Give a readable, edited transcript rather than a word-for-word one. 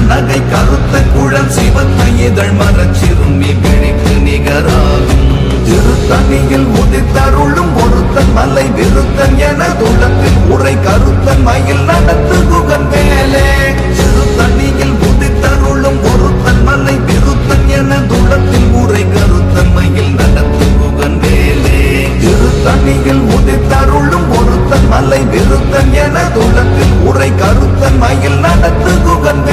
நகை கருத்த குழல் சிவத்த இதழ் மரச்சிறுமி விழிக்கு நிகராகும் திருத்தணியில் உதித்தருளும் ஒருத்தன் மலை விருத்தன் என துளத்தில் உரை கருத்தன் மயில் நடத்து குகன் வேலே திருத்தணியில் உதித்தருளும் ஒருத்தன் மலை விருத்தன் என துளத்தில் உரை கருத்தன் மயில் நடத்து குகன் வேலே திருத்தணியில் உதித்தருளும் ஒருத்தன் மலை விருத்தன் என துளத்தில் உரை கருத்தன் மயில் நடத்து குகன்